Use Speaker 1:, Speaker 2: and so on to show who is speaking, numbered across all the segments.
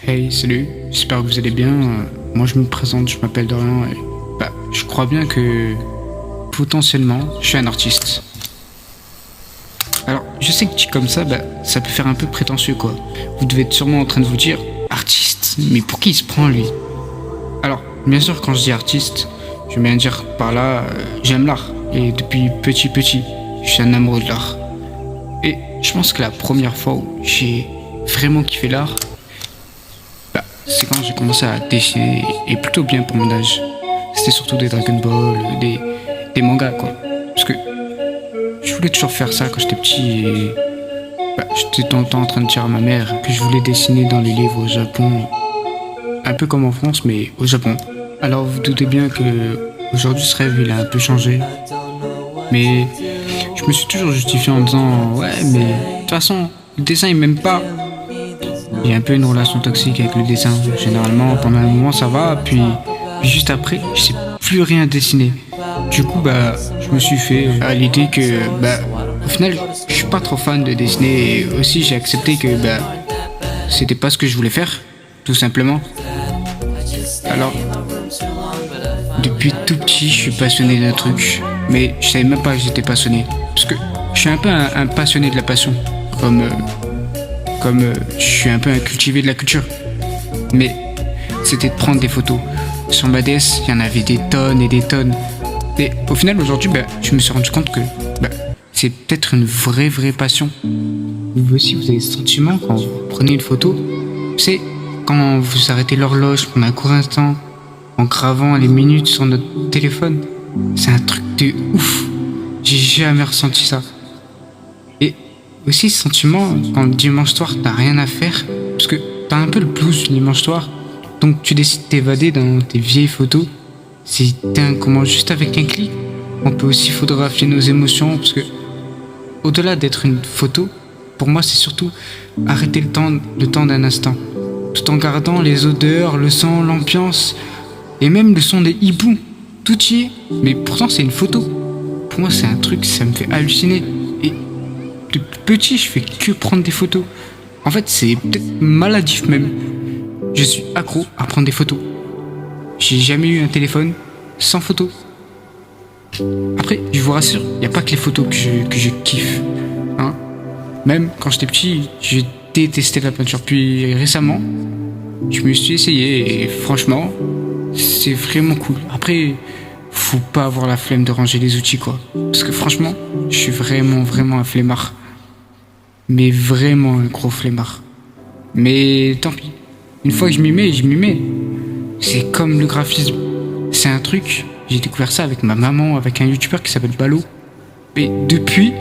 Speaker 1: Hey, salut, j'espère que vous allez bien. Moi je me présente, je m'appelle Dorian et je crois bien que potentiellement je suis un artiste. Alors, je sais que dit comme ça, ça peut faire un peu prétentieux quoi. Vous devez être sûrement en train de vous dire, artiste, mais pour qui il se prend lui? Alors, bien sûr, quand je dis artiste, je veux bien dire par là, j'aime l'art. Et depuis petit, je suis un amoureux de l'art. Et je pense que la première fois où j'ai vraiment kiffé l'art, c'est quand j'ai commencé à dessiner, et plutôt bien pour mon âge. C'était surtout des Dragon Ball, des mangas quoi. Parce que je voulais toujours faire ça quand j'étais petit et j'étais tout le temps en train de dire à ma mère que je voulais dessiner dans les livres au Japon. Un peu comme en France mais au Japon. Alors vous doutez bien que aujourd'hui ce rêve il a un peu changé. Mais je me suis toujours justifié en disant ouais mais de toute façon le dessin il m'aime pas. Il y a un peu une relation toxique avec le dessin. Généralement, pendant un moment, ça va, puis juste après, je sais plus rien dessiner. Du coup, je me suis fait à l'idée que, au final, je suis pas trop fan de dessiner et aussi j'ai accepté que, c'était pas ce que je voulais faire, tout simplement. Alors, depuis tout petit, je suis passionné d'un truc, mais je savais même pas que j'étais passionné. Parce que je suis un peu un passionné de la passion, comme je suis un peu un cultivé de la culture. Mais c'était de prendre des photos. Sur ma DS, il y en avait des tonnes et des tonnes. Et au final, aujourd'hui, je me suis rendu compte que c'est peut-être une vraie passion. Vous aussi, vous avez ce sentiment quand vous prenez une photo. C'est quand vous arrêtez l'horloge pendant un court instant, en gravant les minutes sur notre téléphone. C'est un truc de ouf. J'ai jamais ressenti ça. Et aussi ce sentiment quand le dimanche soir t'as rien à faire, parce que t'as un peu le blues du dimanche soir, donc tu décides de t'évader dans tes vieilles photos. C'est dingue comment juste avec un clic, on peut aussi photographier nos émotions, parce que au-delà d'être une photo, pour moi c'est surtout arrêter le temps d'un instant, tout en gardant les odeurs, le son, l'ambiance, et même le son des hiboux. Tout y est, mais pourtant c'est une photo. Pour moi c'est un truc, ça me fait halluciner. Et depuis petit, je fais que prendre des photos. En fait, c'est peut-être maladif même. Je suis accro à prendre des photos. J'ai jamais eu un téléphone sans photo. Après, je vous rassure, il n'y a pas que les photos que je kiffe. Hein. Même quand j'étais petit, je détestais la peinture. Puis récemment, je me suis essayé et franchement, c'est vraiment cool. Après, faut pas avoir la flemme de ranger les outils quoi. Parce que franchement, je suis vraiment un flemmard. Mais vraiment un gros flemmard. Mais tant pis. Une fois que je m'y mets, je m'y mets. C'est comme le graphisme. C'est un truc, j'ai découvert ça avec ma maman, avec un youtubeur qui s'appelle Balo. Et depuis,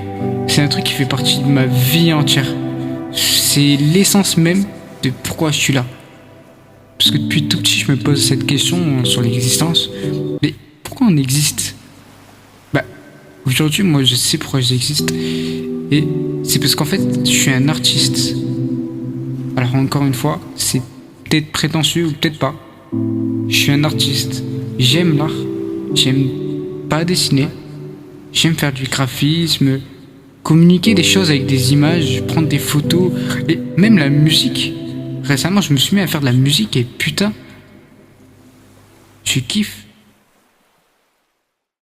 Speaker 1: c'est un truc qui fait partie de ma vie entière. C'est l'essence même de pourquoi je suis là. Parce que depuis tout petit, je me pose cette question sur l'existence. Mais pourquoi on existe? Aujourd'hui, moi, je sais pourquoi j'existe. Et c'est parce qu'en fait, je suis un artiste. Alors encore une fois, c'est peut-être prétentieux ou peut-être pas. Je suis un artiste. J'aime l'art. J'aime pas dessiner. J'aime faire du graphisme, communiquer des choses avec des images, prendre des photos, et même la musique. Récemment, je me suis mis à faire de la musique et putain, je kiffe.